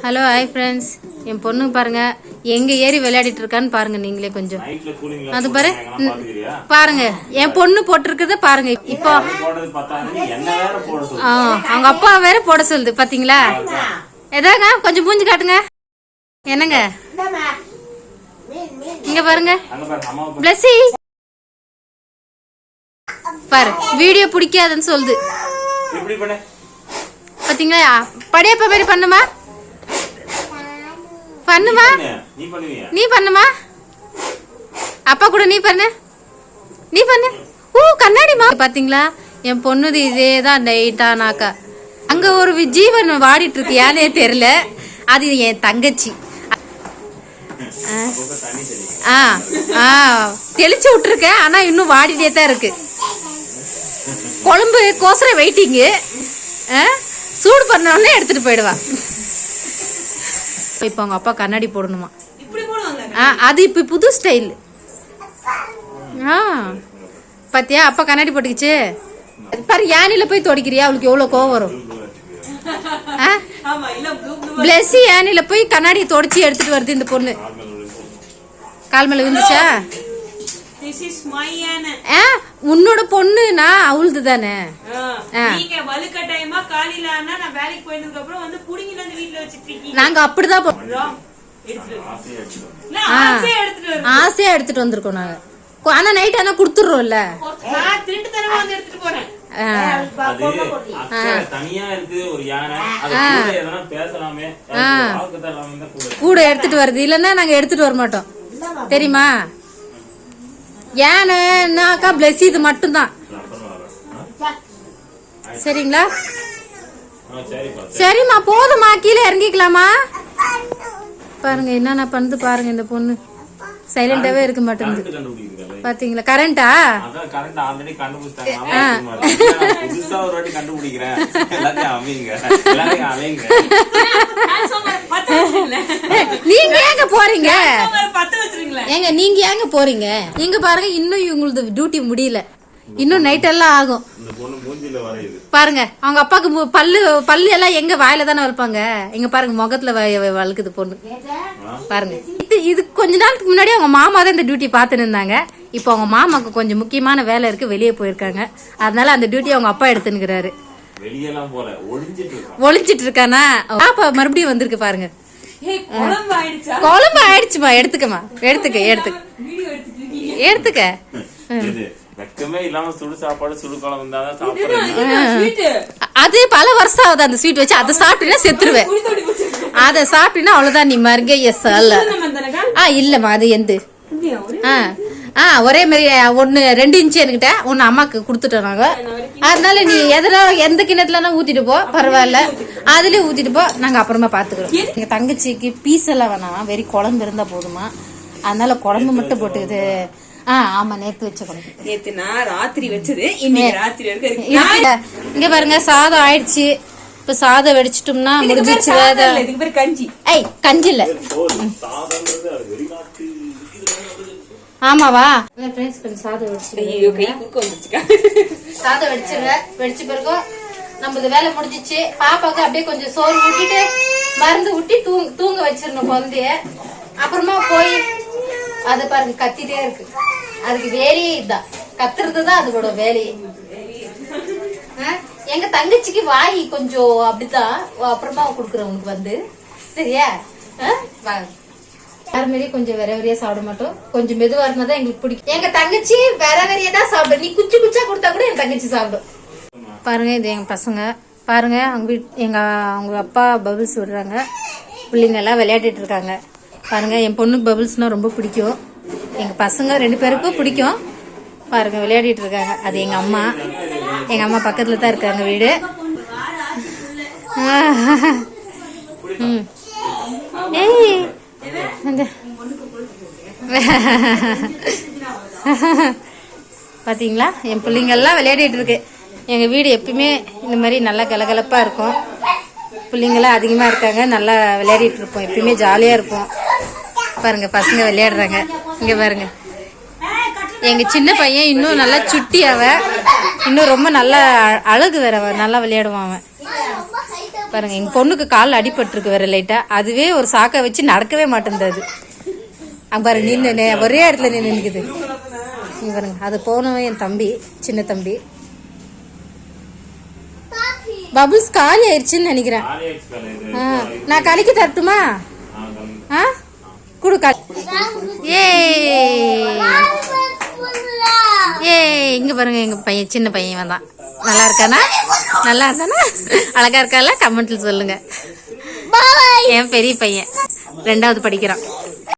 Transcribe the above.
Hello hi friends, என் பொண்ணு பாருங்க எங்க ஏறி விளையாடிட்டு இருக்கான்னு பாருங்க. நீங்களே கொஞ்சம் அது பாரு பாருங்க, என் பொண்ணு போட்டிருக்கிறத பாருங்க. இப்போ அவங்க அப்பா வேற போட சொல்லுது பாத்தீங்களா? எதாங்க கொஞ்சம் மூஞ்சி காட்டுங்க. என்னங்க இங்க பாருங்க, பிளஸி பாரு வீடியோ பிடிக்காதுன்னு சொல்லுது பாத்தீங்களா? படையப்ப மாதிரி பண்ணுமா பண்ணுமா, நீ பண்ணுமா, அப்பா கூட நீ பண்ணு, நீ பண்ணு. கண்ணாடிமா பாத்தீங்களா? என் பொண்ணுது இதேதான் நைட்டானாக்கா. அங்க ஒரு ஜீவன் வாடிட்டு இருக்கு, ஏனே தெரியல. அது என் தங்கச்சி. தெளிச்சு விட்டுருக்கேன், ஆனா இன்னும் வாடிட்டே தான் இருக்கு. குழம்பு கோசர வெயிட்டிங்கு, சூடு பண்ணோடனே எடுத்துட்டு போயிடுவா. இப்ப அவங்க அப்பா கண்ணாடி போடணுமா? அது இப்ப புது ஸ்டைல். பாத்தியா, அப்பா கண்ணாடி போட்டுக்கிச்சு பாரு. யானையில போய் தொடைக்கிறியா? அவளுக்கு எவ்வளவு கோவம் வரும். பிளஸி யானையில போய் கண்ணாடியை தொடச்சி எடுத்துட்டு வருது இந்த பொண்ணு. கால் மேல விழுந்துச்சா? உன்னோட பொண்ணு நான் அவளுது தானே. நாங்க அப்படிதான் ஆசையா எடுத்துட்டு வந்திருக்கோம் நாங்க. ஆனா நைட் ஆனா குடுத்துடுறோம்ல. கூட எடுத்துட்டு வருது, இல்லன்னா நாங்க எடுத்துட்டு வர மாட்டோம் தெரியுமா? ஏன்னாக்கா பிளஸ் இது மட்டும்தான். சரிங்களா? சரிம்மா போதுமா, கீழே இறங்கிக்கலாமா? பாருங்க என்னென்ன பண்ணுது பாருங்க. இந்த பொண்ணு சைலண்டாவே இருக்க மாட்டேங்குது பாத்தீங்களா? கரண்டா நீங்க ஏங்க போறீங்க? ஏங்க நீங்க ஏங்க போறீங்க? நீங்க பாருங்க, இன்னும் இவங்களது டியூட்டி முடியல, இன்னும் நைட் எல்லாம் ஆகும். பாருங்க அவங்க அப்பாக்கு பல்லு எல்லாம் எங்க வாயில தானே வளர்ப்பாங்க. எங்க பாருங்க முகத்துல வளர்க்குது பொண்ணு பாருங்க. இது கொஞ்ச நாளுக்கு முன்னாடி அவங்க மாமா தான் இந்த டியூட்டி பாத்துன்னு இருந்தாங்க. இப்போ அவங்க மாமாக்கு கொஞ்சம் முக்கியமான வேலை இருக்கு, வெளியே போயிருக்காங்க. அதனால அந்த டியூட்டி அவங்க அப்பா எடுத்துனுக்குறாரு. ஒளிஞ்சிட்டு இருக்கானா? பாப்பா மறுபடியும் வந்திருக்கு பாருங்க. குழம்பு ஆயிடுச்சுமா, எடுத்துக்கமா, எடுத்துக்க. அது பல வருஷம் ஆகுது அந்த ஸ்வீட் வச்சு. அதை சாப்பிட்டீங்கன்னா செத்துருவேன். அதை சாப்பிட்டீங்கன்னா அவ்வளவுதான், நீ மருங்க. எஸ் அல்ல இல்லம்மா, அது எந்த ஒரே மாதிரி 2 இன்ச்சு என்கிட்ட, ஒன்னு அம்மாக்கு கொடுத்துட்டோம் நாங்க. அதனால நீ எந்த கிணத்துல ஊத்திட்டு போ, பரவாயில்ல, அதுலயே ஊத்திட்டு போ, நாங்க அப்புறமா பாத்துக்கிறோம். எங்க தங்கச்சிக்கு பீஸ் எல்லாம் வேணாம், வெறி குழம்பு இருந்தா போதுமா. அதனால குழம்பு மட்டும் போட்டுக்குது. ஆமா, நேத்து வச்ச குழம்பு. நேத்து நான் ராத்திரி வச்சது, இன்னைக்கு ராத்திரி இருக்கு. இங்க பாருங்க சாதம் ஆயிடுச்சு. இப்ப சாதம் வெடிச்சிட்டோம்னா முடிஞ்சிச்சு. கஞ்சி கஞ்சி இல்ல, ஆமாவா? சாதம் வெடிச்சிருவேன். வெடிச்ச பிறகு நம்மளது வேலை முடிஞ்சிச்சு. பாப்பாக்கு அப்படியே கொஞ்சம் சோறு ஊட்டிட்டு மருந்து ஊட்டி தூங்க வச்சிடணும் குழந்தைய. அப்புறமா போய் அது பாருங்க கத்திட்டே இருக்கு. அதுக்கு வேலையே இதுதான், கத்துறதுதான் அதோட வேலையே. எங்க தங்கச்சிக்கு வாய் கொஞ்சம் அப்படித்தான், அப்புறமா குடுக்குறேன் உனக்கு வந்து. சரியா? யாருமே கொஞ்சம் வெறையா சாப்பிட மாட்டோம், கொஞ்சம் மெதுவா இருந்தாதான் எங்களுக்கு பிடிக்கும். எங்க தங்கச்சி வெறையா தான் சாப்பிடும். நீ குச்சி குச்சா கொடுத்தா கூட என் தங்கச்சி சாப்பிடும். பாருங்க, இது எங்க பசங்க பாருங்க. அவங்க அப்பா பபிள்ஸ் விடுறாங்க, பிள்ளைங்க எல்லாம் விளையாடிட்டு இருக்காங்க பாருங்க. என் பொண்ணுக்கு பபிள்ஸ்னா ரொம்ப பிடிக்கும், எங்க பசங்க 2 பேருக்கும் பிடிக்கும். பாருங்க விளையாடிட்டு இருக்காங்க. அது எங்க அம்மா பக்கத்துல தான் இருக்காங்க வீடு. பாத்தீங்களா, என் பிள்ளைங்க எல்லாம் விளையாடிட்டு இருக்கு. எங்க வீடு எப்பயுமே இந்த மாதிரி நல்லா கலகலப்பா இருக்கும். பிள்ளைங்களாம் அதிகமா இருக்காங்க, நல்லா விளையாடிட்டு இருப்போம், எப்பயுமே ஜாலியா இருப்போம். பாருங்க பசங்க விளையாடுறாங்க. இங்க பாருங்க, எங்க சின்ன பையன் இன்னும் நல்லா சுட்டி, அவன் இன்னும் ரொம்ப நல்லா அழகு வேற, நல்லா விளையாடுவான் அவன். பாருங்க எங்க பொண்ணுக்கு கால் அடிபட்டிருக்கு வேற லைட்டா. அதுவே ஒரு சாக்கை வச்சு நடக்கவே மாட்டேங்குது. அங்க பாருங்க நின்று ஒரே இடத்துல நின்று நிற்குது. இங்க பாருங்க அது போனவன் என் தம்பி, சின்ன தம்பி. பபுள்ஸ் காலி ஆயிடுச்சுன்னு நினைக்கிறேன். நான் கலக்கி தரட்டுமா? குடு ஏ இங்க பாருங்க எங்க பையன், சின்ன பையன் வந்தான். நல்லா இருக்கானா? நல்லா இருந்தானா? அழகா இருக்கால? கமெண்ட்ல சொல்லுங்க. என் பெரிய பையன் 2வது படிக்கிறான்.